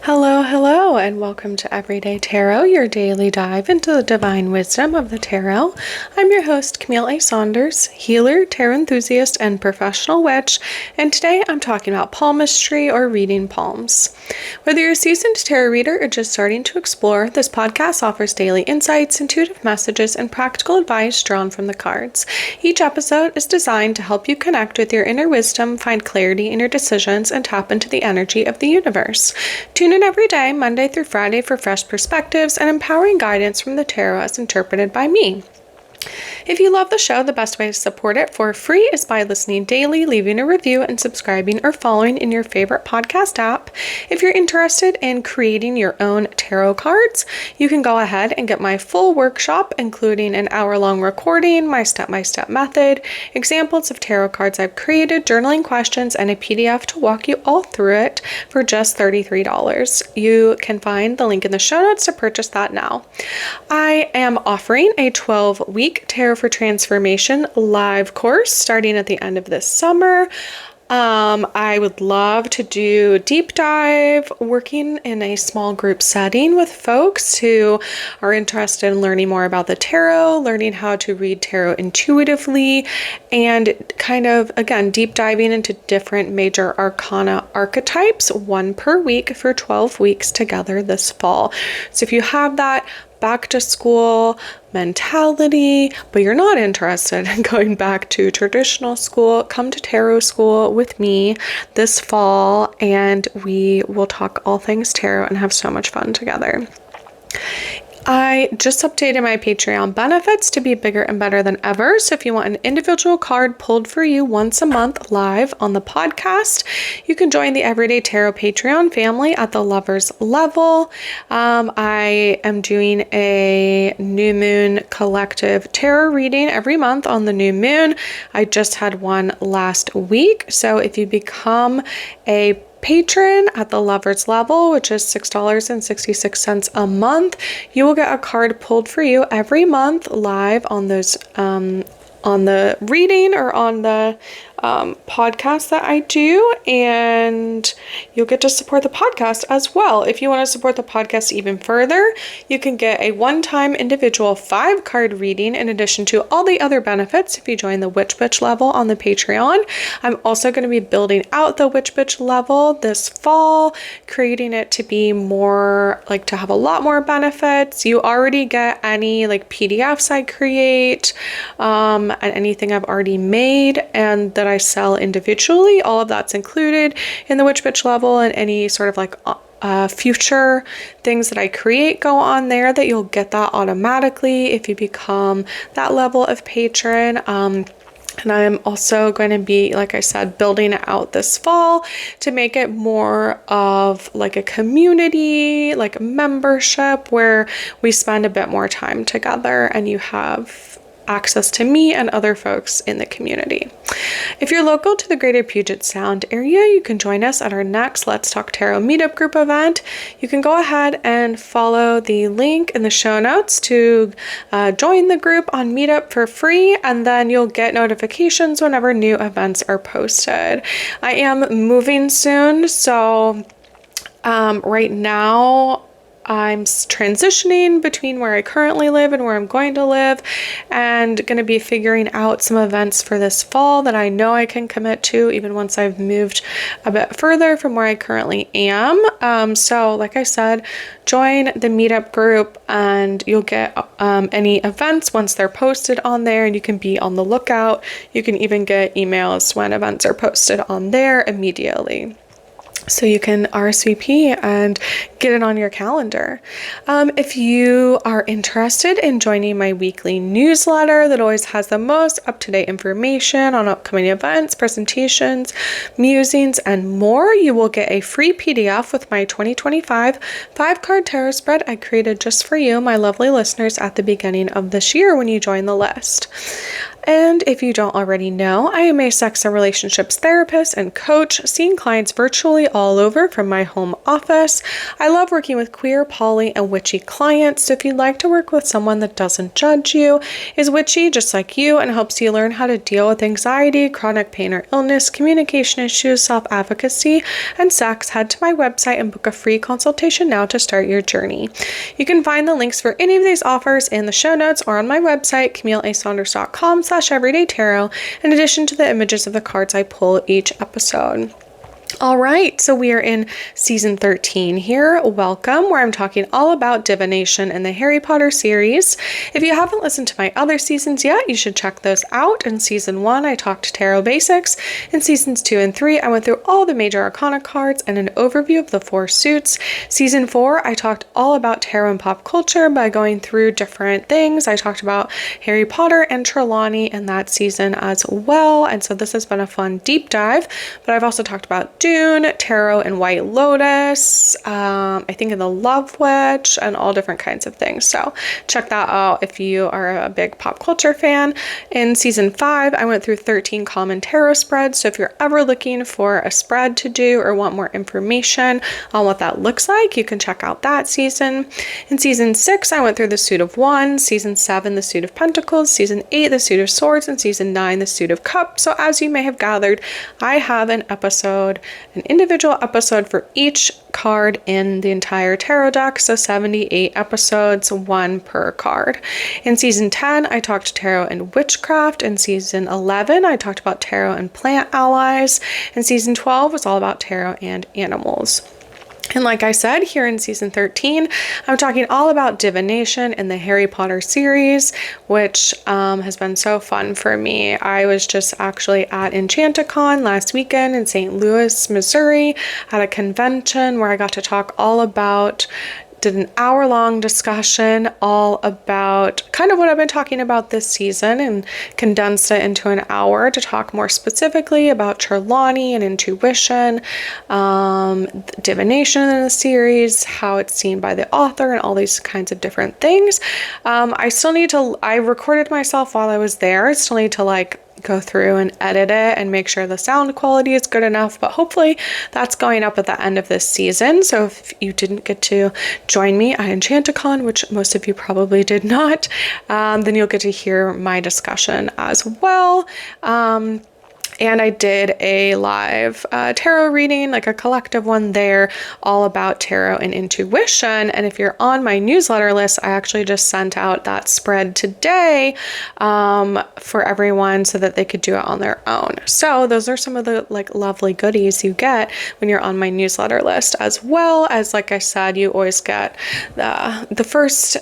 Hello, hello, and welcome to Everyday Tarot, your daily dive into the divine wisdom of the tarot. I'm your host, Camille A. Saunders, healer, tarot enthusiast, and professional witch, and today I'm talking about palmistry or reading palms. Whether you're a seasoned tarot reader or just starting to explore, this podcast offers daily insights, intuitive messages, and practical advice drawn from the cards. Each episode is designed to help you connect with your inner wisdom, find clarity in your decisions, and tap into the energy of the universe. Tune in every day, Monday through Friday, for fresh perspectives and empowering guidance from the tarot as interpreted by me. If you love the show, the best way to support it for free is by listening daily, leaving a review, and subscribing or following in your favorite podcast app. If you're interested in creating your own tarot cards, you can go ahead and get my full workshop, including an hour-long recording, my step-by-step method, examples of tarot cards I've created, journaling questions, and a PDF to walk you all through it for just $33. You can find the link in the show notes to purchase that now. I am offering a 12-week Tarot for Transformation live course starting at the end of this summer. I would love to do deep dive working in a small group setting with folks who are interested in learning more about the tarot, learning how to read tarot intuitively, and kind of, again, deep diving into different major arcana archetypes, one per week for 12 weeks together this fall. So if you have that back to school mentality, but you're not interested in going back to traditional school, come to tarot school with me this fall and we will talk all things tarot and have so much fun together. I just updated my Patreon benefits to be bigger and better than ever. So if you want an individual card pulled for you once a month live on the podcast, you can join the Everyday Tarot Patreon family at the lovers level. I am doing a new moon collective tarot reading every month on the new moon. I just had one last week. So if you become a patron at the lovers level, which is $6.66 a month, you will get a card pulled for you every month live on those on the reading or on the podcast that I do, and you'll get to support the podcast as well. If you want to support the podcast even further, you can get a one-time individual 5-card reading in addition to all the other benefits if you join the Witch Bitch level on the Patreon. I'm also going to be building out the Witch Bitch level this fall, creating it to be more, like, to have a lot more benefits. You already get any, like, PDFs I create, and anything I've already made and that I sell individually. All of that's included in the Witch Bitch level, and any sort of like future things that I create go on there, that you'll get that automatically if you become that level of patron. And I'm also going to be, like I said, building it out this fall to make it more of like a community, like a membership where we spend a bit more time together and you have access to me and other folks in the community. If you're local to the greater Puget Sound area, you can join us at our next Let's Talk Tarot meetup group event. You can go ahead and follow the link in the show notes to join the group on Meetup for free, and then you'll get notifications whenever new events are posted. I am moving soon, so right now I'm transitioning between where I currently live and where I'm going to live, and going to be figuring out some events for this fall that I know I can commit to even once I've moved a bit further from where I currently am. So like I said, join the meetup group and you'll get any events once they're posted on there, and you can be on the lookout. You can even get emails when events are posted on there immediately. So you can RSVP and get it on your calendar. If you are interested in joining my weekly newsletter that always has the most up-to-date information on upcoming events, presentations, musings, and more, you will get a free PDF with my 2025 5-card tarot spread I created just for you, my lovely listeners, at the beginning of this year when you join the list. And if you don't already know, I am a sex and relationships therapist and coach, seeing clients virtually all over from my home office. I love working with queer, poly, and witchy clients. So if you'd like to work with someone that doesn't judge you, is witchy just like you, and helps you learn how to deal with anxiety, chronic pain or illness, communication issues, self-advocacy, and sex, head to my website and book a free consultation now to start your journey. You can find the links for any of these offers in the show notes or on my website, CamilleASaunders.com/everydaytarot, in addition to the images of the cards I pull each episode. All right, so we are in season 13 here. Welcome, where I'm talking all about divination in the Harry Potter series. If you haven't listened to my other seasons yet, you should check those out. In season 1, I talked tarot basics. In seasons 2 and 3, I went through all the major arcana cards and an overview of the 4 suits. Season 4, I talked all about tarot and pop culture by going through different things. I talked about Harry Potter and Trelawney in that season as well, and so this has been a fun deep dive. But I've also talked about Dune, Tarot, and White Lotus, I think in the Love Witch, and all different kinds of things. So check that out if you are a big pop culture fan. In season 5, I went through 13 common tarot spreads. So if you're ever looking for a spread to do or want more information on what that looks like, you can check out that season. In season 6, I went through the Suit of Wands, season 7, the Suit of Pentacles, season 8, the Suit of Swords, and season 9, the Suit of Cups. So as you may have gathered, I have an individual episode for each card in the entire tarot deck, so 78 episodes, 1 per card. In season 10, I talked tarot and witchcraft. In season 11, I talked about tarot and plant allies. And season 12 was all about tarot and animals. And like I said, here in season 13, I'm talking all about divination in the Harry Potter series, which has been so fun for me. I was just actually at Enchanticon last weekend in St. Louis, Missouri, at a convention where I got to talk all about did an hour-long discussion all about kind of what I've been talking about this season and condensed it into an hour to talk more specifically about Trelawney and intuition, divination in the series, how it's seen by the author, and all these kinds of different things. I recorded myself while I was there. I still need to go through and edit it and make sure the sound quality is good enough, but hopefully that's going up at the end of this season. So if you didn't get to join me at Enchanticon, which most of you probably did not, then you'll get to hear my discussion as well. And I did a live tarot reading, like a collective one there, all about tarot and intuition. And if you're on my newsletter list, I actually just sent out that spread today for everyone so that they could do it on their own. So those are some of the lovely goodies you get when you're on my newsletter list, as well as, like I said, you always get the first,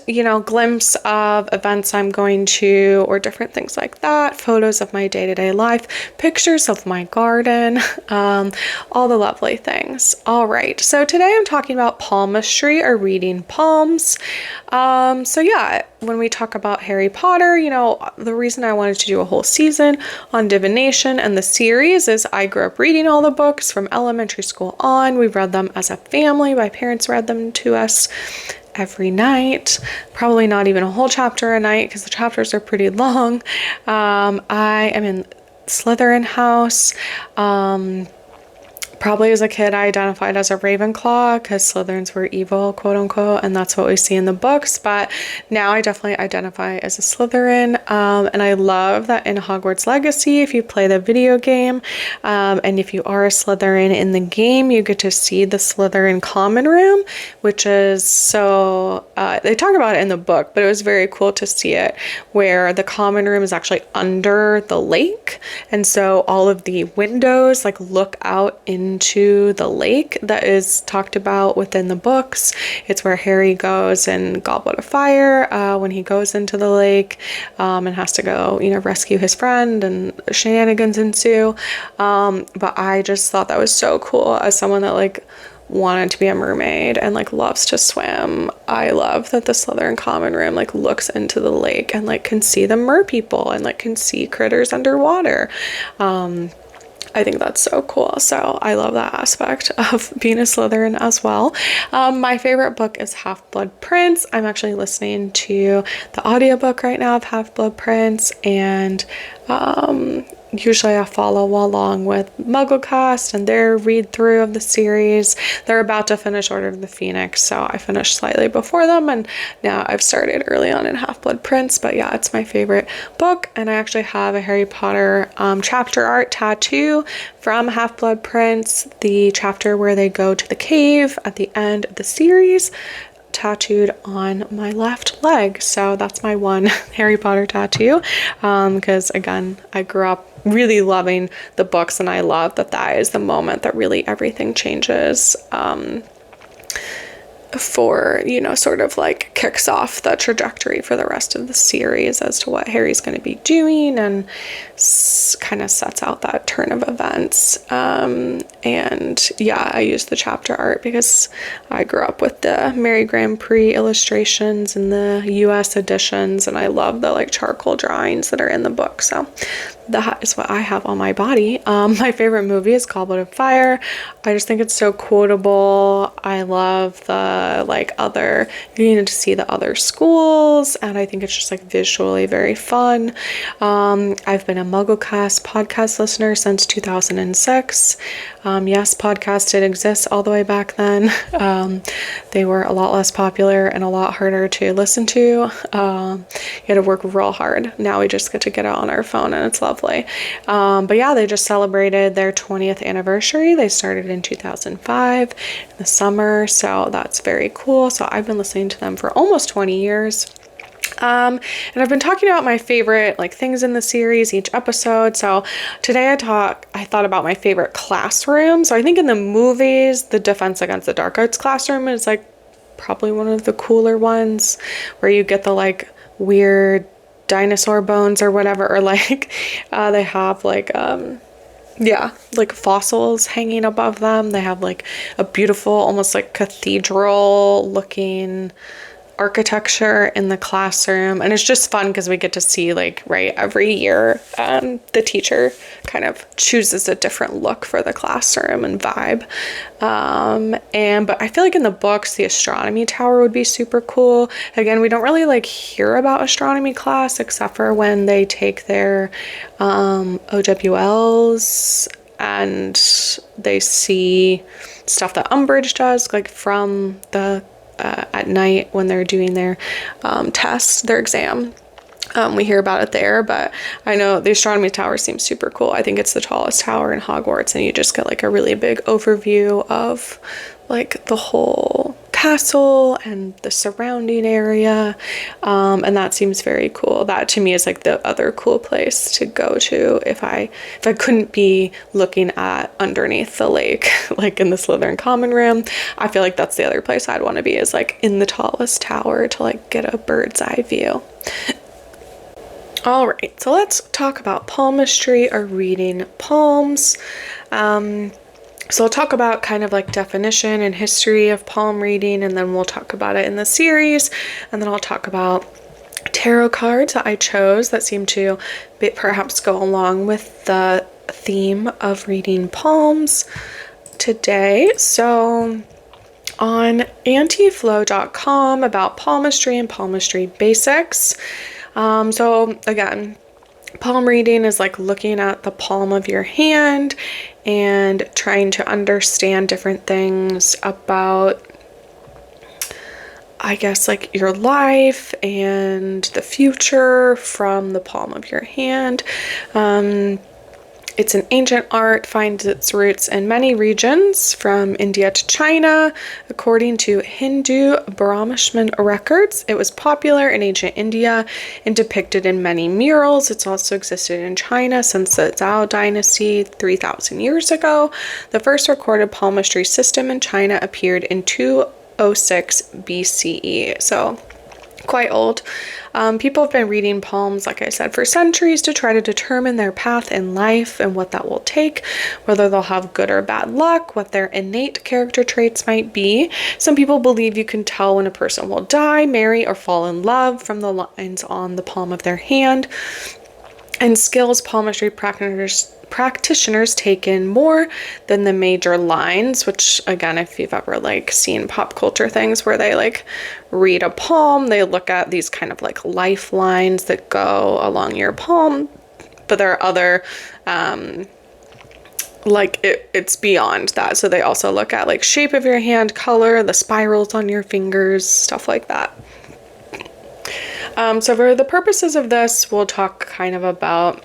glimpse of events I'm going to or different things like that, photos of my day-to-day life, pictures of my garden, all the lovely things. All right, so today I'm talking about palmistry, or reading palms. So yeah, when we talk about Harry Potter, the reason I wanted to do a whole season on divination and the series is I grew up reading all the books from elementary school on. We read them as a family. My parents read them to us every night, probably not even a whole chapter a night because the chapters are pretty long. I am in Slytherin house. Probably as a kid, I identified as a Ravenclaw because Slytherins were evil, quote unquote, and that's what we see in the books. But now I definitely identify as a Slytherin, and I love that in Hogwarts Legacy, if you play the video game, and if you are a Slytherin in the game, you get to see the Slytherin common room, which is so, they talk about it in the book, but it was very cool to see it, where the common room is actually under the lake, and so all of the windows look out into the lake that is talked about within the books. It's where Harry goes in Goblet of Fire when he goes into the lake and has to go, rescue his friend, and shenanigans ensue. But I just thought that was so cool as someone that wanted to be a mermaid and loves to swim. I love that the Slytherin common room looks into the lake and can see the mer people and can see critters underwater. I think that's so cool. So I love that aspect of being a Slytherin as well. My favorite book is Half-Blood Prince. I'm actually listening to the audiobook right now of Half-Blood Prince, and usually I follow along with MuggleCast and their read through of the series. They're about to finish Order of the Phoenix, so I finished slightly before them, and now I've started early on in Half-Blood Prince. But yeah, it's my favorite book, and I actually have a Harry Potter chapter art tattoo from Half-Blood Prince, the chapter where they go to the cave at the end of the series, tattooed on my left leg. So that's my one Harry Potter tattoo, because again, I grew up really loving the books, and I love that is the moment that really everything changes, for, you know, sort of like kicks off the trajectory for the rest of the series as to what Harry's going to be doing, and kind of sets out that turn of events. And yeah, I use the chapter art because I grew up with the Mary Grand Prix illustrations and the US editions, and I love the like charcoal drawings that are in the book. So that is what I have on my body. My favorite movie is Goblet of Fire. I just think it's so quotable. I love the like other, you need to see the other schools, and I think it's just like visually very fun. I've been a MuggleCast podcast listener since 2006. Yes, podcasts did exist all the way back then. They were a lot less popular and a lot harder to listen to. You had to work real hard. Now we just get to get it on our phone, and it's lovely. But yeah, they just celebrated their 20th anniversary. They started in 2005 in the summer, so that's very cool. So I've been listening to them for almost 20 years. And I've been talking about my favorite like things in the series each episode. So today I thought about my favorite classroom. So I think in the movies, the Defense Against the Dark Arts classroom is like probably one of the cooler ones, where you get the like weird dinosaur bones or whatever, or like they have like like fossils hanging above them. They have like a beautiful, almost like cathedral looking architecture in the classroom, and it's just fun because we get to see like every year the teacher kind of chooses a different look for the classroom and vibe, but I feel like in the books the astronomy tower would be super cool. Again, we don't really like hear about astronomy class except for when they take their OWLs and they see stuff that Umbridge does, like from the at night when they're doing their test, their exam. We hear about it there, but I know the astronomy tower seems super cool. I think it's the tallest tower in Hogwarts, and you just get like a really big overview of like the whole castle and the surrounding area, and that seems very cool. That to me is like the other cool place to go to if I couldn't be looking at underneath the lake like in the Slytherin common room. I feel like that's the other place I'd want to be, is like in the tallest tower to like get a bird's eye view. All right, so let's talk about palmistry, or reading palms. So I'll talk about kind of like definition and history of palm reading, and then we'll talk about it in the series, and then I'll talk about tarot cards that I chose that seem to perhaps go along with the theme of reading palms today. So on antiflow.com about palmistry and palmistry basics. So again, palm reading is like looking at the palm of your hand and trying to understand different things about, I guess, like your life and the future from the palm of your hand. It's an ancient art, finds its roots in many regions from India to China. According to Hindu Brahmishman records, it was popular in ancient India and depicted in many murals. It's also existed in China since the Zhou dynasty 3,000 years ago. The first recorded palmistry system in China appeared in 206 BCE. So quite old. People have been reading palms, like I said, for centuries to try to determine their path in life and what that will take, whether they'll have good or bad luck, what their innate character traits might be. Some people believe you can tell when a person will die, marry, or fall in love from the lines on the palm of their hand. And skills palmistry practitioners take in more than the major lines, which again, if you've ever like seen pop culture things where they like read a palm, they look at these kind of like lifelines that go along your palm but there are other, like it's beyond that. So they also look at like shape of your hand, color, the spirals on your fingers, stuff like that. So for the purposes of this, we'll talk kind of about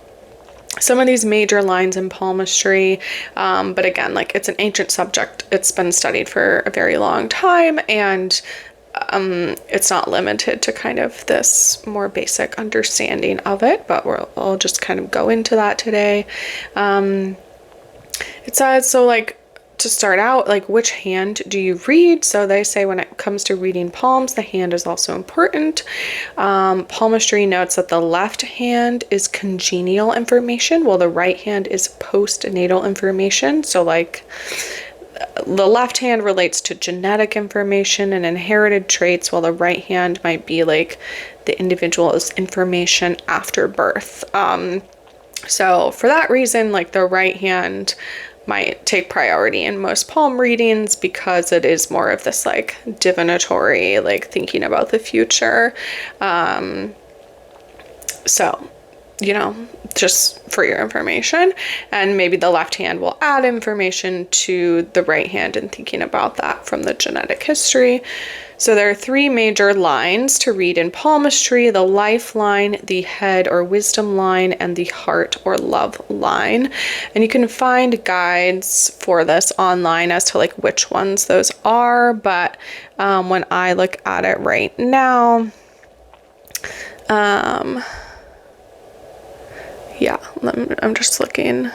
some of these major lines in palmistry, but again, like it's an ancient subject. It's been studied for a very long time, and it's not limited to kind of this more basic understanding of it, but I'll just kind of go into that today. It says, so like to start out, like which hand do you read? So they say when it comes to reading palms, the hand is also important. Palmistry notes that the left hand is congenial information, while the right hand is postnatal information. So like the left hand relates to genetic information and inherited traits, while the right hand might be like the individual's information after birth. So for that reason, like the right hand might take priority in most palm readings because it is more of this like divinatory, like thinking about the future. So, you know, just for your information, and maybe the left hand will add information to the right hand in thinking about that from the genetic history. So there are three major lines to read in palmistry: the lifeline, the head or wisdom line, and the heart or love line. And you can find guides for this online as to like which ones those are, but when I look at it right now, yeah, I'm just looking.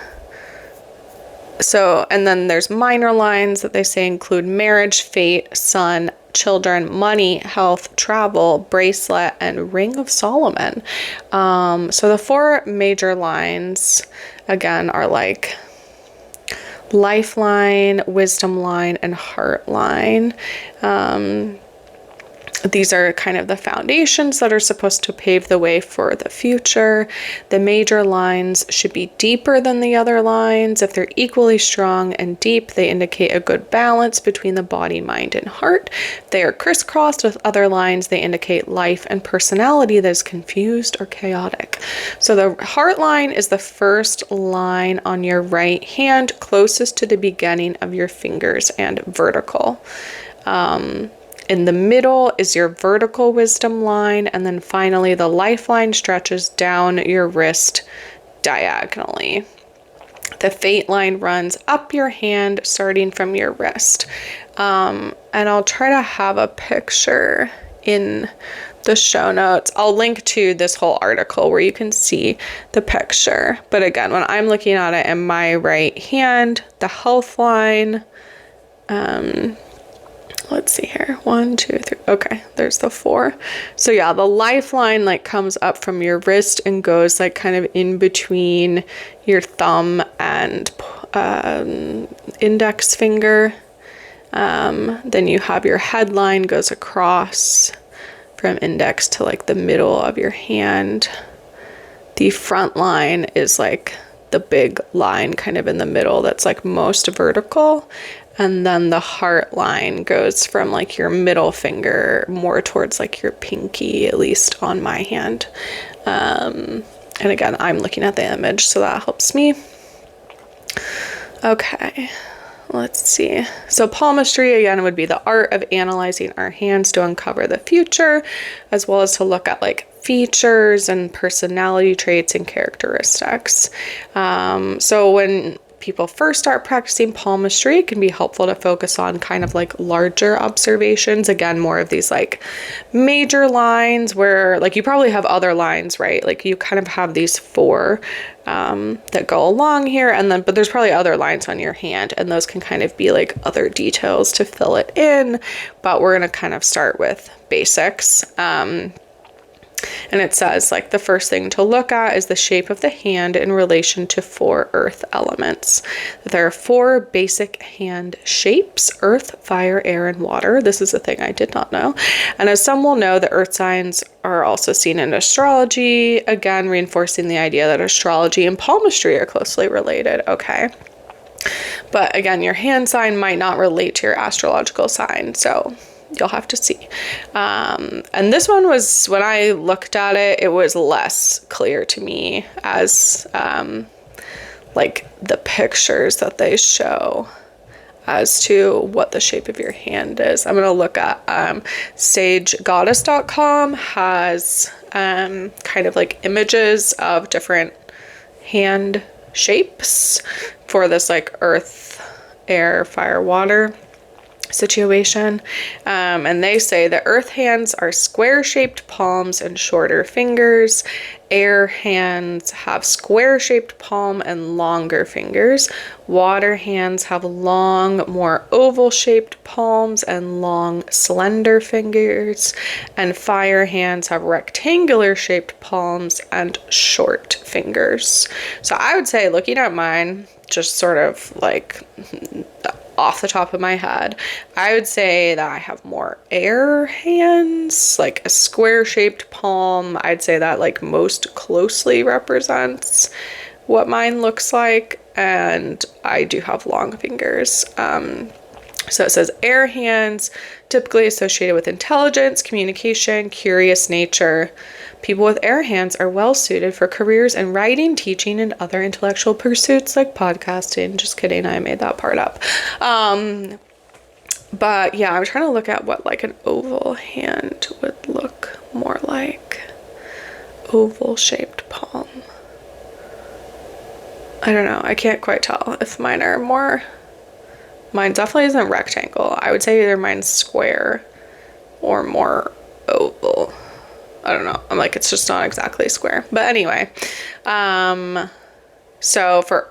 So, and then there's minor lines that they say include marriage, fate, sun, children, money, health, travel, bracelet, and ring of Solomon. So the four major lines, again, are like lifeline, wisdom line, and heart line. These are kind of the foundations that are supposed to pave the way for the future. The major lines should be deeper than the other lines. If they're equally strong and deep, they indicate a good balance between the body, mind, and heart. If they are crisscrossed with other lines, they indicate life and personality that is confused or chaotic. So the heart line is the first line on your right hand, closest to the beginning of your fingers and vertical. In the middle is your vertical wisdom line, and then finally the lifeline stretches down your wrist diagonally. The fate line runs up your hand starting from your wrist. And I'll try to have a picture in the show notes. I'll link to this whole article where you can see the picture. But again, when I'm looking at it in my right hand, the health line, let's see here. 1, 2, 3. Okay, there's the 4. So yeah, the lifeline like comes up from your wrist and goes like kind of in between your thumb and index finger. Then you have your headline goes across from index to like the middle of your hand. The front line is like the big line kind of in the middle that's like most vertical. And then the heart line goes from like your middle finger more towards like your pinky, at least on my hand. And again, I'm looking at the image, so that helps me. Okay, let's see. So palmistry, again, would be the art of analyzing our hands to uncover the future, as well as to look at like features and personality traits and characteristics. So when people first start practicing palmistry, it can be helpful to focus on kind of like larger observations. Again, more of these like major lines where like you probably have other lines, right? Like you kind of have these 4 that go along here, and then but there's probably other lines on your hand, and those can kind of be like other details to fill it in. But we're going to kind of start with basics. And it says like the first thing to look at is the shape of the hand in relation to 4 earth elements. There are 4 basic hand shapes: earth, fire, air, and water. This is a thing I did not know. And as some will know, the earth signs are also seen in astrology, again reinforcing the idea that astrology and palmistry are closely related. Okay. But again, your hand sign might not relate to your astrological sign. So you'll have to see. And this one was, when I looked at it, it was less clear to me as like the pictures that they show as to what the shape of your hand is. I'm going to look at sagegoddess.com has kind of like images of different hand shapes for this like earth, air, fire, water situation. And they say that earth hands are square shaped palms and shorter fingers. Air hands have square shaped palm and longer fingers. Water hands have long, more oval shaped palms and long, slender fingers. And fire hands have rectangular shaped palms and short fingers. So I would say, looking at mine, just sort of like off the top of my head, I would say that I have more air hands, like a square shaped palm. I'd say that like most closely represents what mine looks like, and I do have long fingers. So it says air hands, typically associated with intelligence, communication, curious nature. People with air hands are well suited for careers in writing, teaching, and other intellectual pursuits like podcasting. Just kidding, I made that part up. But yeah, I'm trying to look at what like an oval hand would look more like. Oval shaped palm. I don't know. I can't quite tell if mine are more... Mine definitely isn't rectangle. I would say either mine's square or more oval. I don't know. I'm like, it's just not exactly square. But anyway, so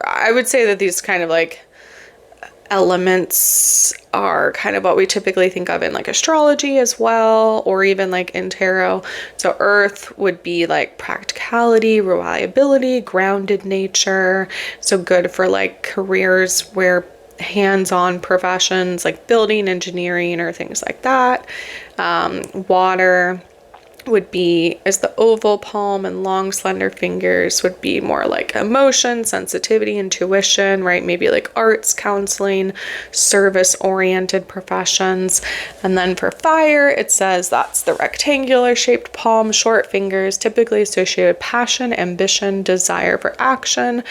I would say that these kind of like elements are kind of what we typically think of in like astrology as well, or even like in tarot. So earth would be like practicality, reliability, grounded nature. So good for like careers where hands-on professions like building, engineering, or things like that. Water is the oval palm, and long slender fingers would be more like emotion, sensitivity, intuition, right? Maybe like arts, counseling, service oriented professions. And then for fire, it says that's the rectangular shaped palm, short fingers, typically associated with passion, ambition, desire for action,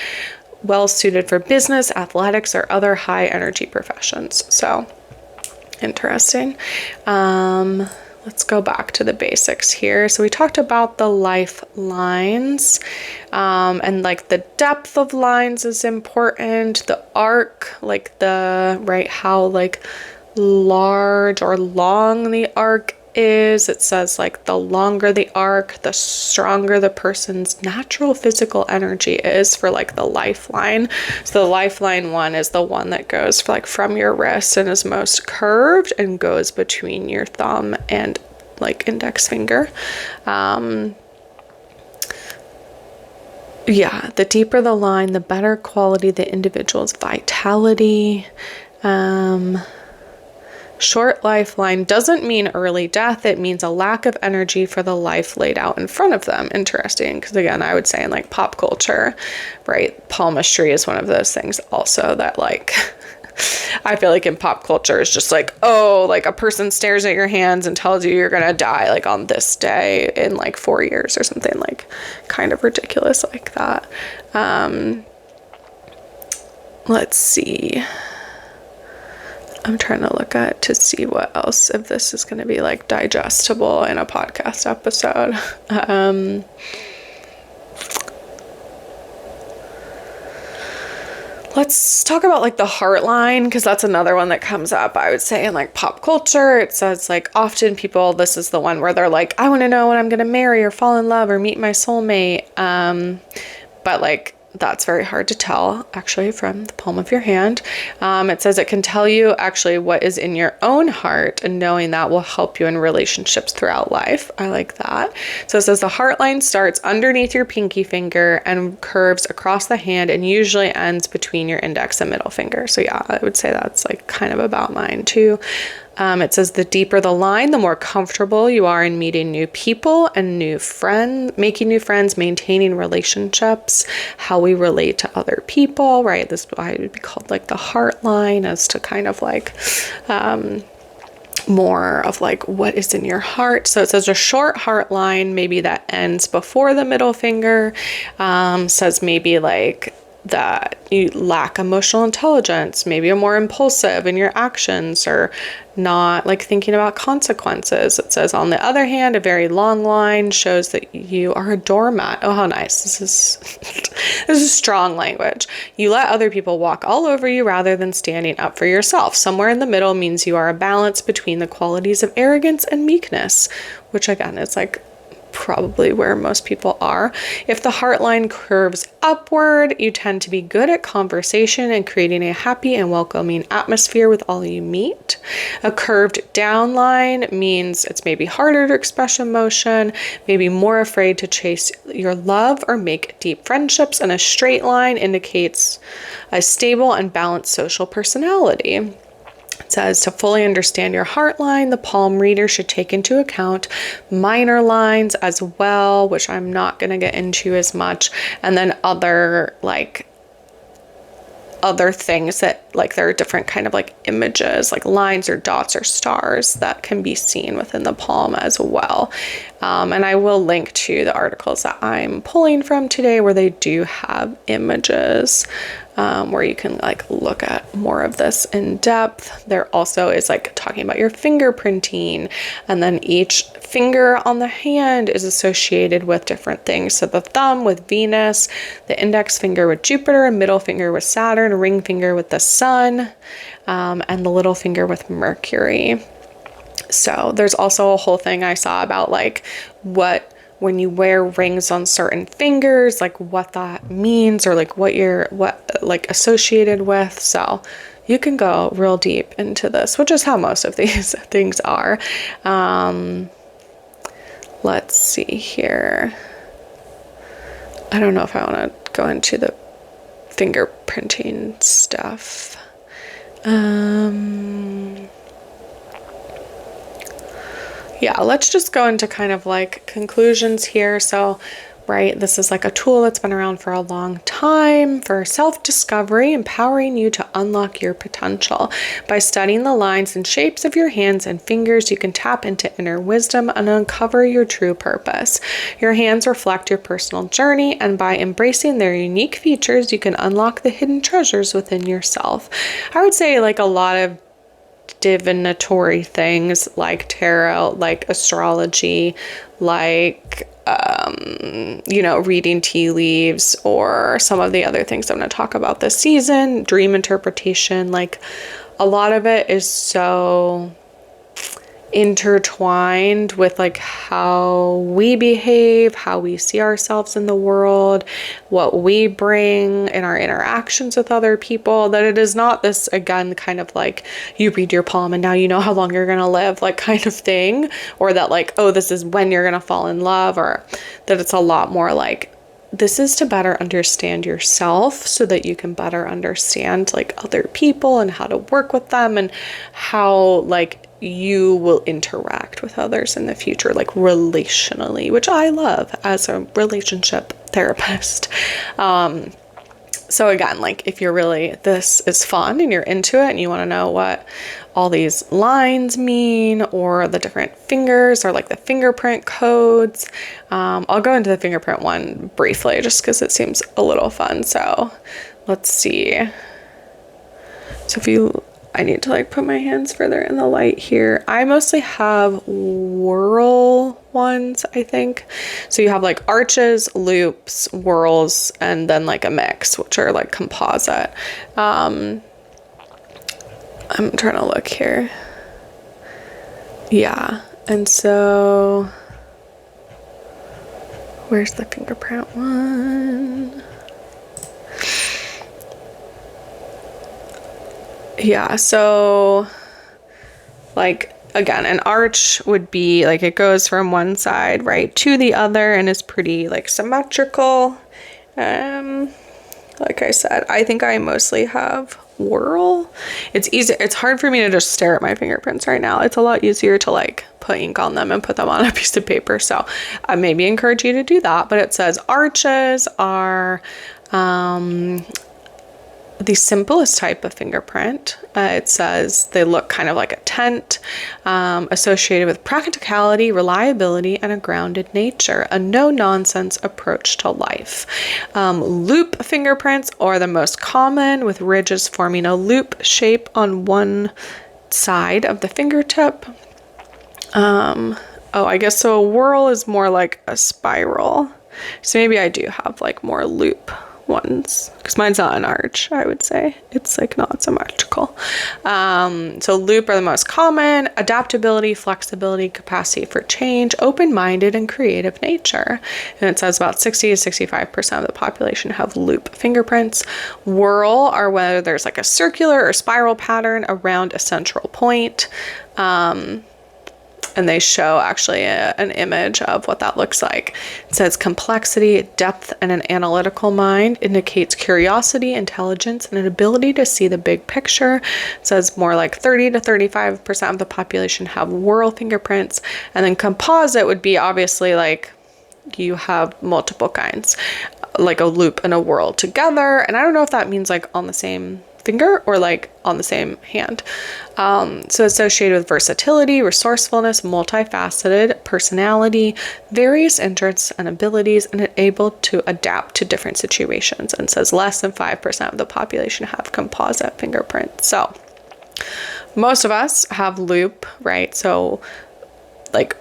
well suited for business, athletics, or other high energy professions. So interesting. Let's go back to the basics here. So we talked about the lifelines, and like the depth of lines is important. The arc, like how like large or long the arc is. It says like the longer the arc, the stronger the person's natural physical energy is for like the lifeline. So the lifeline one is the one that goes for like from your wrist and is most curved and goes between your thumb and like index finger. Yeah, the deeper the line, the better quality the individual's vitality. Short lifeline doesn't mean early death. It means a lack of energy for the life laid out in front of them. Interesting, because again, I would say in like pop culture, right, palmistry is one of those things also that like I feel like in pop culture is just like, oh, like a person stares at your hands and tells you you're gonna die like on this day in like 4 years or something, like kind of ridiculous like that. Let's see. I'm trying to look at to see what else, if this is going to be like digestible in a podcast episode. Let's talk about like the heart line, because that's another one that comes up, I would say, in like pop culture. It says like often people, this is the one where they're like, I want to know when I'm going to marry or fall in love or meet my soulmate. But like, that's very hard to tell actually from the palm of your hand. It says it can tell you actually what is in your own heart, and knowing that will help you in relationships throughout life. I like that. So it says the heart line starts underneath your pinky finger and curves across the hand and usually ends between your index and middle finger. So yeah, I would say that's like kind of about mine too. It says the deeper the line, the more comfortable you are in meeting new people and making new friends, maintaining relationships, how we relate to other people, right? This is why it would be called like the heart line, as to kind of like more of like what is in your heart. So it says a short heart line, maybe that ends before the middle finger, says maybe like that you lack emotional intelligence, maybe you're more impulsive in your actions or not like thinking about consequences. It says, on the other hand, a very long line shows that you are a doormat. Oh, how nice. This is strong language. You let other people walk all over you rather than standing up for yourself. Somewhere in the middle means you are a balance between the qualities of arrogance and meekness, which again is like probably where most people are. If the heart line curves upward, you tend to be good at conversation and creating a happy and welcoming atmosphere with all you meet. A curved down line means it's maybe harder to express emotion, maybe more afraid to chase your love or make deep friendships, and a straight line indicates a stable and balanced social personality. It says to fully understand your heart line, the palm reader should take into account minor lines as well, which I'm not going to get into as much. And then other things that like there are different kind of like images, like lines or dots or stars that can be seen within the palm as well. And I will link to the articles that I'm pulling from today where they do have images. Where you can like look at more of this in depth. There also is like talking about your fingerprinting, and then each finger on the hand is associated with different things. So the thumb with Venus, the index finger with Jupiter, a middle finger with Saturn, a ring finger with the sun, and the little finger with Mercury. So there's also a whole thing I saw about like when you wear rings on certain fingers, like what that means or like what like associated with. So you can go real deep into this, which is how most of these things are. Let's see here. I don't know if I want to go into the fingerprinting stuff. Yeah, let's just go into kind of like conclusions here. So, right, this is like a tool that's been around for a long time for self-discovery, empowering you to unlock your potential. By studying the lines and shapes of your hands and fingers, you can tap into inner wisdom and uncover your true purpose. Your hands reflect your personal journey, and by embracing their unique features, you can unlock the hidden treasures within yourself. I would say like a lot of divinatory things like tarot, like astrology, like reading tea leaves, or some of the other things I'm going to talk about this season, dream interpretation, like a lot of it is so intertwined with like how we behave, how we see ourselves in the world, what we bring in our interactions with other people, that it is not this, again, kind of like you read your palm and now you know how long you're going to live, like kind of thing, or that like, oh, this is when you're going to fall in love, or that it's a lot more like this is to better understand yourself so that you can better understand like other people and how to work with them and how like you will interact with others in the future, like relationally, which I love as a relationship therapist. So again, like if you're really, this is fun and you're into it and you want to know what all these lines mean or the different fingers or like the fingerprint codes, I'll go into the fingerprint one briefly just because it seems a little fun. So let's see. So I need to like put my hands further in the light here. I mostly have whirl ones, I think. So you have like arches, loops, whirls, and then like a mix, which are like composite. I'm trying to look here. Yeah. And so where's the fingerprint one? Yeah, so like again, an arch would be like it goes from one side right to the other and is pretty like symmetrical. Like I said, I think I mostly have whirl. It's easy. It's hard for me to just stare at my fingerprints right now. It's a lot easier to like put ink on them and put them on a piece of paper. So I maybe encourage you to do that. But it says arches are the simplest type of fingerprint. It says they look kind of like a tent, associated with practicality, reliability, and a grounded nature, a no-nonsense approach to life. Loop fingerprints are the most common, with ridges forming a loop shape on one side of the fingertip. I guess so a whorl is more like a spiral. So maybe I do have like more loop ones, because mine's not an arch, I would say. It's like not symmetrical. So loop are the most common. Adaptability, flexibility, capacity for change, open-minded, and creative nature. And it says about 60 to 65% of the population have loop fingerprints. Whorl are whether there's like a circular or spiral pattern around a central point. And they show actually an image of what that looks like. It says complexity, depth, and an analytical mind, indicates curiosity, intelligence, and an ability to see the big picture. It says more like 30 to 35% of the population have whorl fingerprints. And then composite would be obviously like you have multiple kinds, like a loop and a whorl together. And I don't know if that means like on the same finger or like on the same hand. So associated with versatility, resourcefulness, multifaceted personality, various interests and abilities, and able to adapt to different situations. And says less than 5% of the population have composite fingerprints. So most of us have loop, right? So like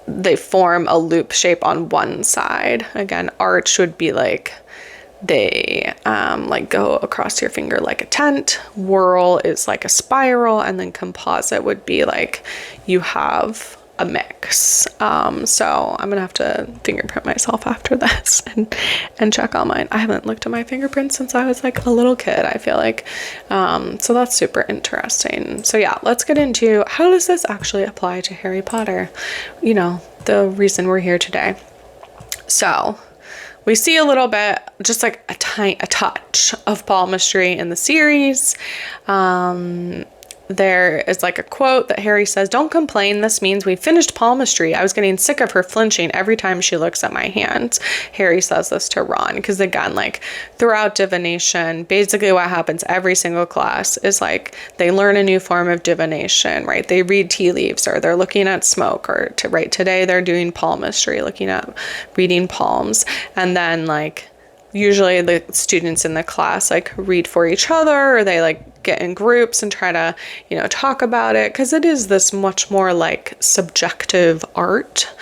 they form a loop shape on one side. Again, arch would be like they like go across your finger like a tent. Whorl is like a spiral, and then composite would be like you have a mix. So I'm gonna have to fingerprint myself after this and check on mine. I haven't looked at my fingerprints since I was like a little kid, I feel like. So that's super interesting. So yeah, let's get into how does this actually apply to Harry Potter? You know, the reason we're here today. So we see a little bit, just like a touch of palmistry in the series. There is like a quote that Harry says, "Don't complain, this means we've finished palmistry. I was getting sick of her flinching every time she looks at my hands." Harry says this to Ron, because again, like throughout divination, basically what happens every single class is like they learn a new form of divination, right? They read tea leaves, or they're looking at smoke, or today they're doing palmistry, looking at reading palms. And then like usually the students in the class like read for each other, or they like get in groups and try to, you know, talk about it, because it is this much more like subjective art.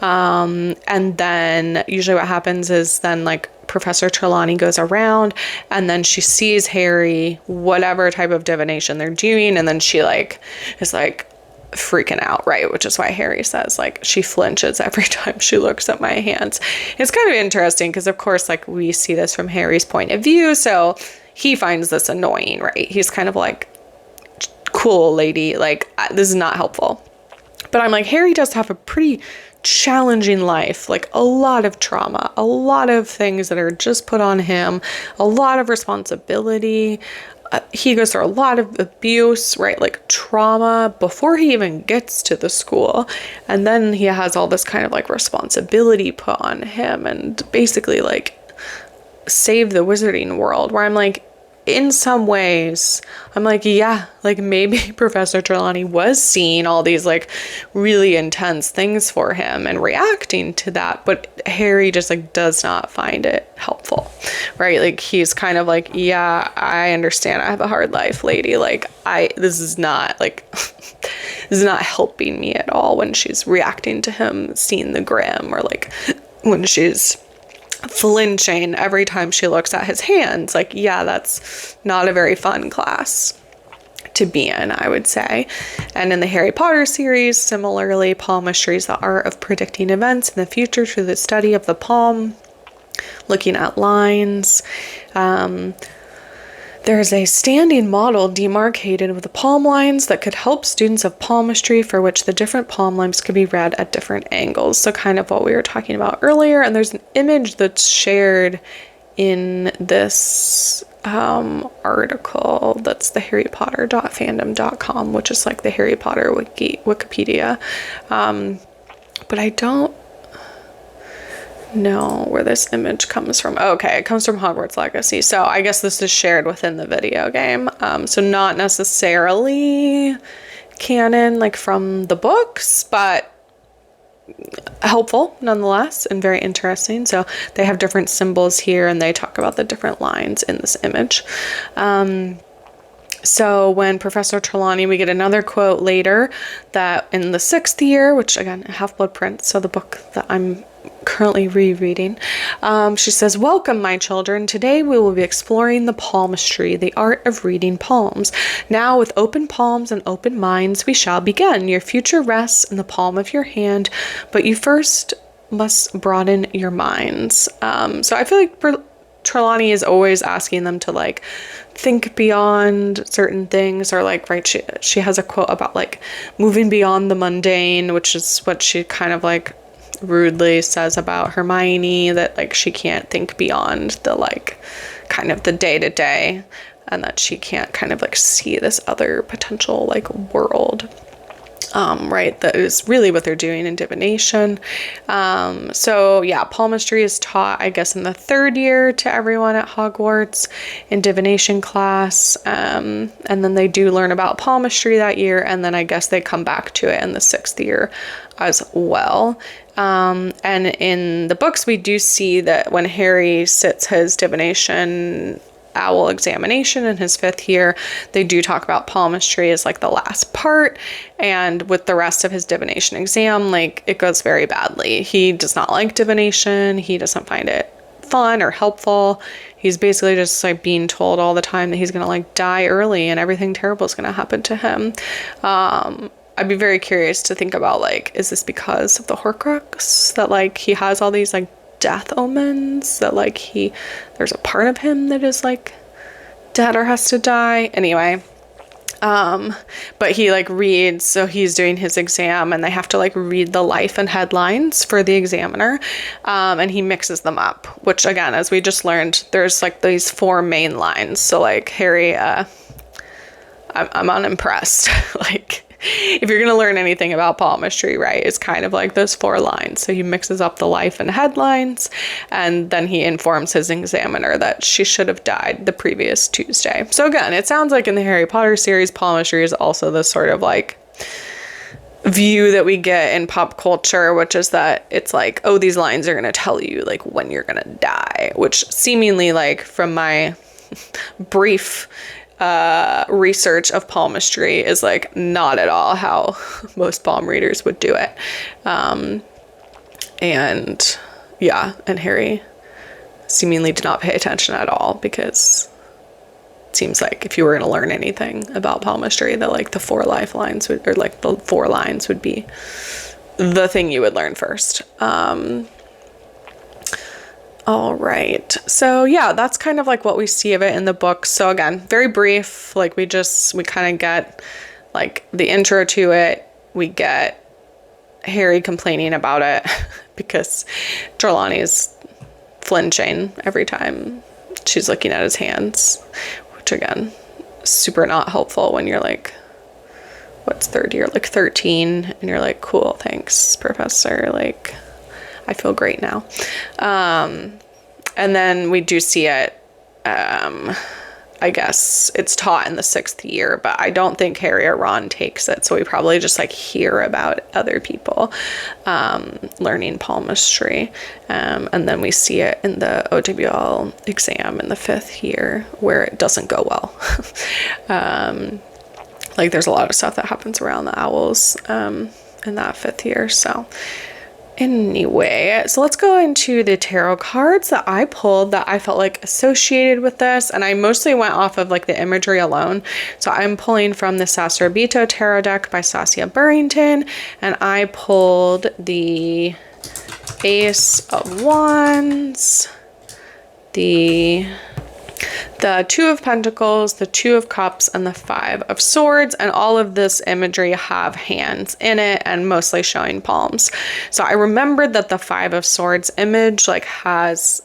And then usually what happens is then like Professor Trelawney goes around, and then she sees Harry, whatever type of divination they're doing, and then she like is like freaking out, right? Which is why Harry says like she flinches every time she looks at my hands. It's kind of interesting because of course like we see this from Harry's point of view, so he finds this annoying, right? He's kind of like, cool lady, like this is not helpful. But I'm like, Harry does have a pretty challenging life, like a lot of trauma, a lot of things that are just put on him, a lot of responsibility. He goes through a lot of abuse, right? Like trauma before he even gets to the school. And then he has all this kind of like responsibility put on him, and basically like save the wizarding world, where I'm like, in some ways, I'm like, yeah, like maybe Professor Trelawney was seeing all these like really intense things for him and reacting to that, but Harry just like does not find it helpful, right? Like he's kind of like, yeah, I understand, I have a hard life, lady. Like this is not like, this is not helping me at all when she's reacting to him seeing the grim, or like when she's flinching every time she looks at his hands. Like, yeah, that's not a very fun class to be in, I would say. And in the Harry Potter series, similarly, palmistry is the art of predicting events in the future through the study of the palm, looking at lines. There's a standing model demarcated with the palm lines that could help students of palmistry, for which the different palm lines could be read at different angles. So kind of what we were talking about earlier. And there's an image that's shared in this article that's the harrypotter.fandom.com, which is like the Harry Potter Wikipedia. But I don't know where this image comes from. Okay, it comes from Hogwarts Legacy. So I guess this is shared within the video game. So not necessarily canon, like from the books, but helpful nonetheless and very interesting. So they have different symbols here and they talk about the different lines in this image. So when Professor Trelawney, we get another quote later that in the 6th year, which again, Half-Blood Prince, so the book that I'm currently rereading, she says, "Welcome, my children. Today we will be exploring the palmistry, the art of reading palms. Now with open palms and open minds, we shall begin. Your future rests in the palm of your hand, but you first must broaden your minds." So I feel like Trelawney is always asking them to like think beyond certain things, or like, right, she has a quote about like moving beyond the mundane, which is what she kind of like rudely says about Hermione, that like she can't think beyond the like kind of the day-to-day, and that she can't kind of like see this other potential like world. Right, that is really what they're doing in divination. So yeah, palmistry is taught, I guess, in the 3rd year to everyone at Hogwarts in divination class, and then they do learn about palmistry that year, and then I guess they come back to it in the 6th year as well. And in the books, we do see that when Harry sits his divination owl examination in his 5th year, they do talk about palmistry as like the last part, and with the rest of his divination exam, like it goes very badly. He does not like divination. He doesn't find it fun or helpful. He's basically just like being told all the time that he's gonna like die early and everything terrible is gonna happen to him. I'd be very curious to think about like, is this because of the Horcrux that like he has all these like death omens, that like there's a part of him that is like dead or has to die anyway. But he like reads, so he's doing his exam and they have to like read the life and headlines for the examiner, and he mixes them up, which again, as we just learned, there's like these 4 main lines. So like Harry, I'm unimpressed. Like, if you're going to learn anything about palmistry, right, it's kind of like those 4 lines. So he mixes up the life and headlines, and then he informs his examiner that she should have died the previous Tuesday. So again, it sounds like in the Harry Potter series, palmistry is also this sort of like view that we get in pop culture, which is that it's like, oh, these lines are going to tell you like when you're going to die, which seemingly, like from my brief research of palmistry, is like not at all how most palm readers would do it. And yeah, and Harry seemingly did not pay attention at all, because it seems like if you were going to learn anything about palmistry, that like the 4 lifelines would, or like the 4 lines would be the thing you would learn first. All right. So yeah, that's kind of like what we see of it in the book. So again, very brief, like we kind of get like the intro to it. We get Harry complaining about it because Trelawney is flinching every time she's looking at his hands, which again, super not helpful when you're like, what's 3rd year, like 13, and you're like, cool, thanks, professor, like I feel great now. And then we do see it, I guess it's taught in the 6th year, but I don't think Harry or Ron takes it. So we probably just like hear about other people learning palmistry. And then we see it in the OWL exam in the 5th year, where it doesn't go well. Like there's a lot of stuff that happens around the owls in that 5th year. So anyway, so let's go into the tarot cards that I pulled that I felt like associated with this, and I mostly went off of like the imagery alone. So I'm pulling from the Sassorabito tarot deck by Sasia Burrington, and I pulled the Ace of Wands, the 2 of Pentacles, the 2 of Cups, and the 5 of Swords, and all of this imagery have hands in it and mostly showing palms. So I remembered that the 5 of Swords image like has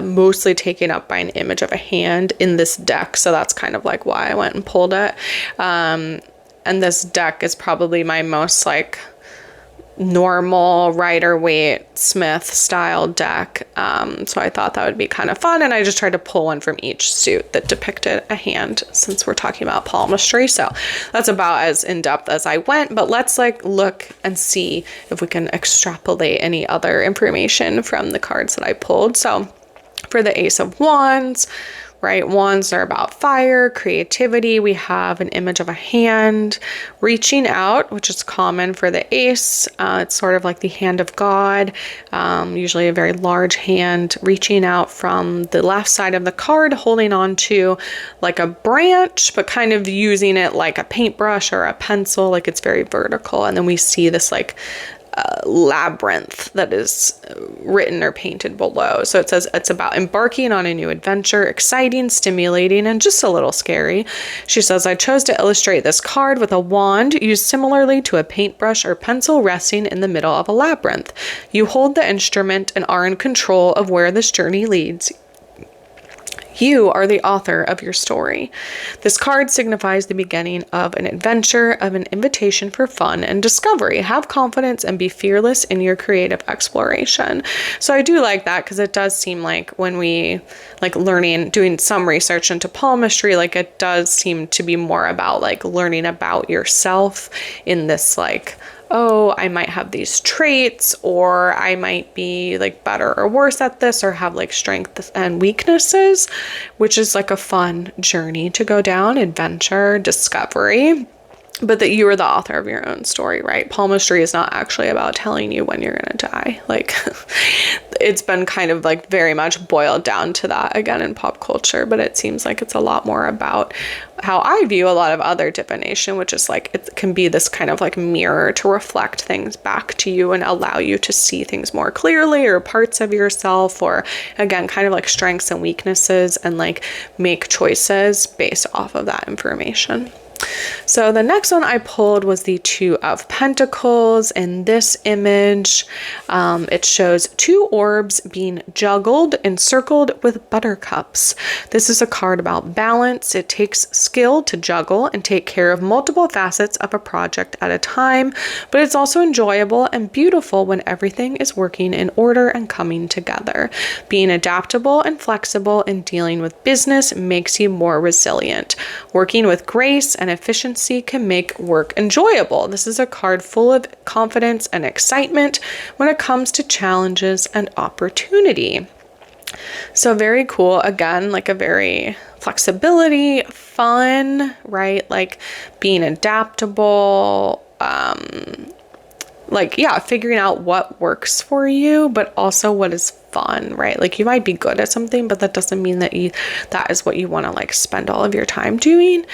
mostly taken up by an image of a hand in this deck, so that's kind of like why I went and pulled it. And this deck is probably my most like normal Rider-Waite-Smith style deck. So I thought that would be kind of fun. And I just tried to pull one from each suit that depicted a hand, since we're talking about palmistry. So that's about as in-depth as I went, but let's like look and see if we can extrapolate any other information from the cards that I pulled. So for the Ace of Wands, right? Wands are about fire, creativity. We have an image of a hand reaching out, which is common for the ace. It's sort of like the hand of God, usually a very large hand reaching out from the left side of the card, holding on to like a branch, but kind of using it like a paintbrush or a pencil, like it's very vertical. And then we see this like labyrinth that is written or painted below. So it says it's about embarking on a new adventure, exciting, stimulating, and just a little scary. She says, I chose to illustrate this card with a wand used similarly to a paintbrush or pencil resting in the middle of a labyrinth. You hold the instrument and are in control of where this journey leads. You are the author of your story. This card signifies the beginning of an adventure, of an invitation for fun and discovery. Have confidence and be fearless in your creative exploration. So I do like that, because it does seem like when we like doing some research into palmistry, like it does seem to be more about like learning about yourself in this like, oh, I might have these traits, or I might be like better or worse at this, or have like strengths and weaknesses, which is like a fun journey to go down, adventure, discovery. But that you are the author of your own story, right? Palmistry is not actually about telling you when you're going to die. Like it's been kind of like very much boiled down to that again in pop culture, but it seems like it's a lot more about how I view a lot of other divination, which is like it can be this kind of like mirror to reflect things back to you and allow you to see things more clearly, or parts of yourself, or again, kind of like strengths and weaknesses, and like make choices based off of that information. So the next one I pulled was the Two of Pentacles. In this image, it shows two orbs being juggled, encircled with buttercups. This is a card about balance. It takes skill to juggle and take care of multiple facets of a project at a time, but it's also enjoyable and beautiful when everything is working in order and coming together. Being adaptable and flexible in dealing with business makes you more resilient. Working with grace and efficiency can make work enjoyable. This is a card full of confidence and excitement when it comes to challenges and opportunity. So very cool. Again, like a very flexibility, fun, right? Like being adaptable, like, yeah, figuring out what works for you, but also what is fun, right? Like you might be good at something, but that doesn't mean that that is what you want to like spend all of your time doing.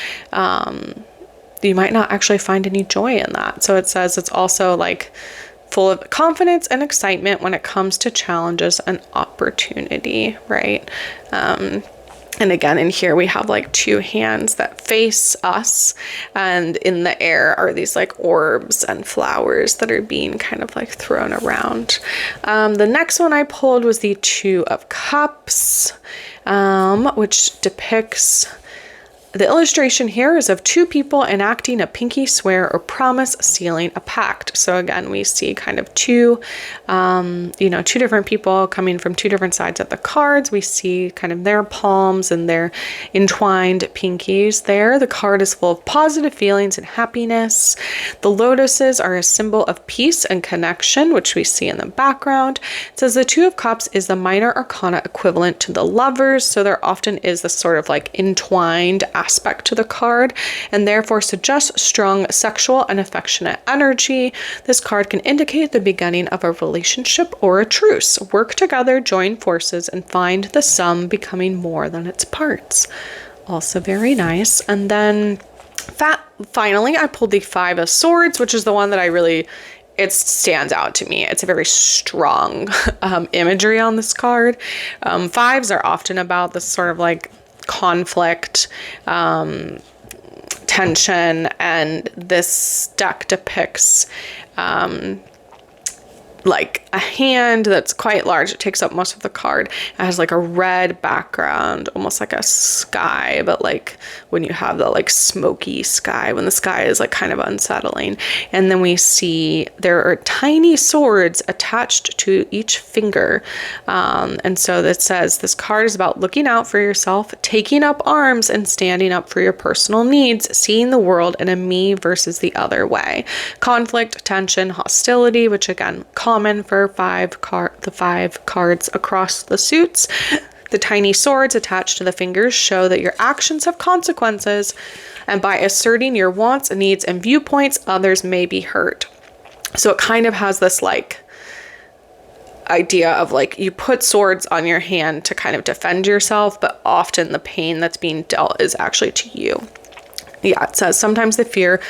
You might not actually find any joy in that. So it says it's also like full of confidence and excitement when it comes to challenges and opportunity, right? And again, in here we have like two hands that face us, and in the air are these like orbs and flowers that are being kind of like thrown around. The next one I pulled was the Two of Cups, which depicts the illustration here is of two people enacting a pinky swear or promise, sealing a pact. So again, we see kind of two different people coming from two different sides of the cards. We see kind of their palms and their entwined pinkies there. The card is full of positive feelings and happiness. The lotuses are a symbol of peace and connection, which we see in the background. It says the Two of Cups is the minor arcana equivalent to the Lovers. So there often is this sort of like entwined aspect to the card, and therefore suggests strong sexual and affectionate energy. This card can indicate the beginning of a relationship or a truce. Work together, join forces, and find the sum becoming more than its parts. Also very nice. And then finally, I pulled the Five of Swords, which is the one that it stands out to me. It's a very strong imagery on this card. Fives are often about this sort of like conflict, tension, and this deck depicts like a hand that's quite large. It takes up most of the card. It has like a red background, almost like a sky, but like when you have the like smoky sky, when the sky is like kind of unsettling. And then we see there are tiny swords attached to each finger. And so that says this card is about looking out for yourself, taking up arms and standing up for your personal needs, seeing the world in a me versus the other way. Conflict, tension, hostility, which again, common for the 5 cards across the suits. The tiny swords attached to the fingers show that your actions have consequences, and by asserting your wants, needs, and viewpoints, others may be hurt. So it kind of has this like idea of like you put swords on your hand to kind of defend yourself, but often the pain that's being dealt is actually to you. Yeah, it says sometimes the fear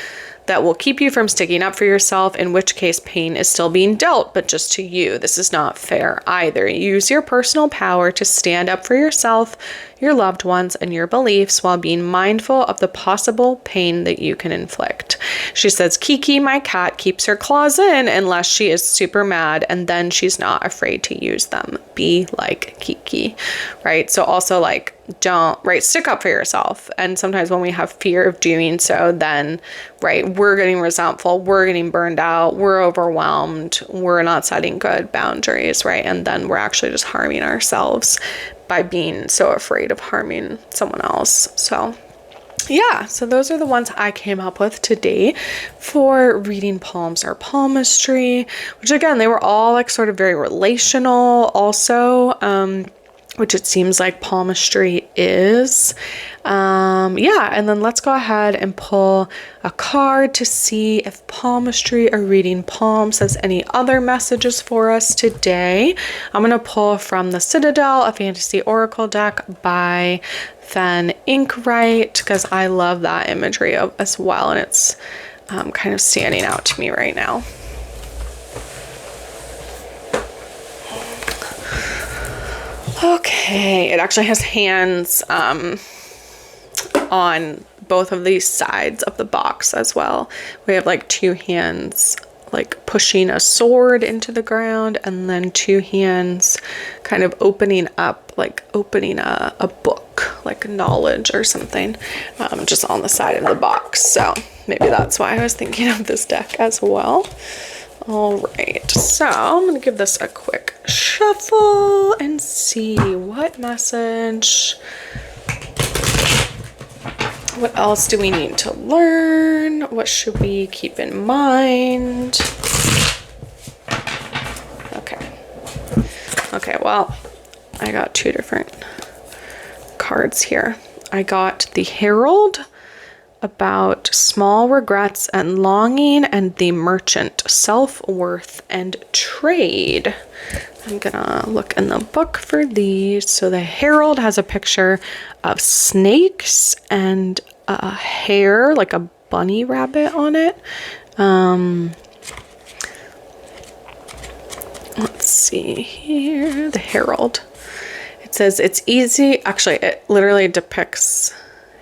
that will keep you from sticking up for yourself, in which case pain is still being dealt, but just to you. This is not fair either. Use your personal power to stand up for yourself, your loved ones, and your beliefs while being mindful of the possible pain that you can inflict. She says, Kiki, my cat, keeps her claws in unless she is super mad, and then she's not afraid to use them. Be like Kiki, right? So also like, stick up for yourself. And sometimes when we have fear of doing so, then, right, we're getting resentful, we're getting burned out, we're overwhelmed, we're not setting good boundaries, right? And then we're actually just harming ourselves by being so afraid of harming someone else. So yeah, so those are the ones I came up with today for reading palms or palmistry, which again, they were all like sort of very relational also, which it seems like palmistry is. Yeah, and then let's go ahead and pull a card to see if palmistry or reading palms has any other messages for us today. I'm going to pull from the Citadel, a fantasy oracle deck by Van Inkwright, because I love that imagery as well, and it's kind of standing out to me right now. Okay, it actually has hands on both of these sides of the box as well. We have like 2 hands like pushing a sword into the ground, and then 2 hands kind of opening up, like opening a book, like knowledge or something, just on the side of the box. So maybe that's why I was thinking of this deck as well. All right, so I'm going to give this a quick shuffle and see what message, what else do we need to learn? What should we keep in mind? Okay, well, I got 2 different cards here. I got the Herald, about small regrets and longing, and the Merchant, self-worth and trade. I'm gonna look in the book for these. So the Herald has a picture of snakes and a hare, like a bunny rabbit on it. Let's see here, the Herald. It says it's easy, actually it literally depicts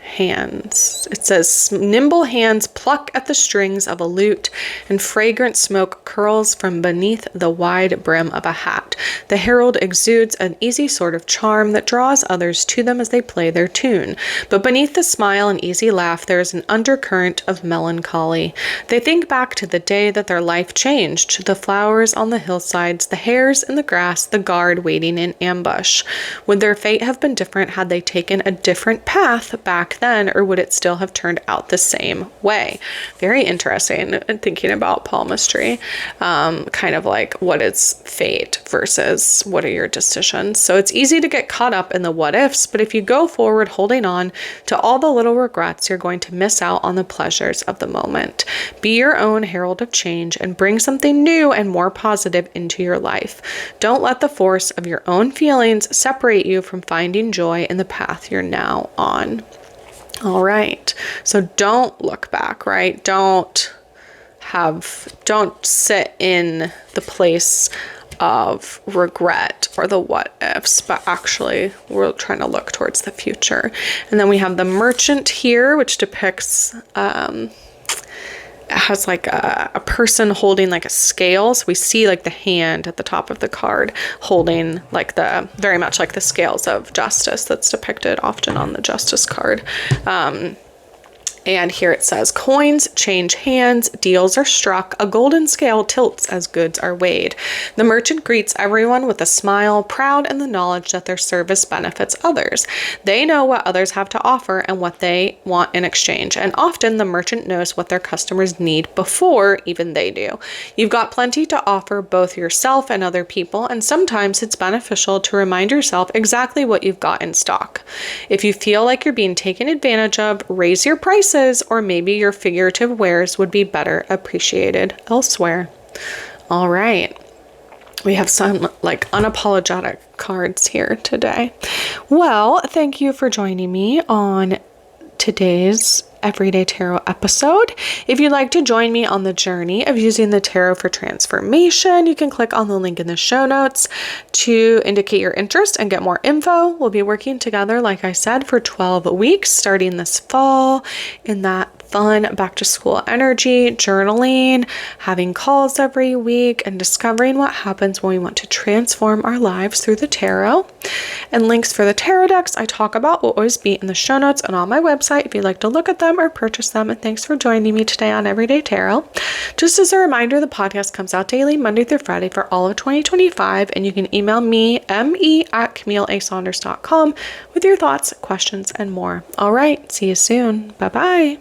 hands. It says nimble hands pluck at the strings of a lute, and fragrant smoke curls from beneath the wide brim of a hat. The herald exudes an easy sort of charm that draws others to them as they play their tune. But beneath the smile and easy laugh, there is an undercurrent of melancholy. They think back to the day that their life changed, the flowers on the hillsides, the hares in the grass, the guard waiting in ambush. Would their fate have been different had they taken a different path back then, or would it still have turned out the same way? Very interesting thinking about palmistry, kind of like what is fate versus what are your decisions. So it's easy to get caught up in the what ifs, but if you go forward holding on to all the little regrets, you're going to miss out on the pleasures of the moment. Be your own herald of change and bring something new and more positive into your life. Don't let the force of your own feelings separate you from finding joy in the path you're now on. All right, so don't look back, right? Don't sit in the place of regret or the what ifs, but actually we're trying to look towards the future. And then we have the Merchant here, which depicts has like a person holding like a scale. So we see like the hand at the top of the card holding like very much like the scales of justice that's depicted often on the justice card. And here it says, coins change hands, deals are struck, a golden scale tilts as goods are weighed. The merchant greets everyone with a smile, proud in the knowledge that their service benefits others. They know what others have to offer and what they want in exchange. And often the merchant knows what their customers need before even they do. You've got plenty to offer both yourself and other people, and sometimes it's beneficial to remind yourself exactly what you've got in stock. If you feel like you're being taken advantage of, raise your prices, or maybe your figurative wares would be better appreciated elsewhere. All right. We have some like unapologetic cards here today. Well, thank you for joining me on today's Everyday Tarot episode. If you'd like to join me on the journey of using the tarot for transformation, you can click on the link in the show notes to indicate your interest and get more info. We'll be working together, like I said, for 12 weeks starting this fall in that fun back to school energy, journaling, having calls every week, and discovering what happens when we want to transform our lives through the tarot. And links for the tarot decks I talk about will always be in the show notes and on my website if you'd like to look at them or purchase them. And thanks for joining me today on Everyday Tarot. Just as a reminder, the podcast comes out daily Monday through Friday for all of 2025, and you can email me, me@CamilleASaunders.com, with your thoughts, questions, and more. All right, see you soon. Bye-bye.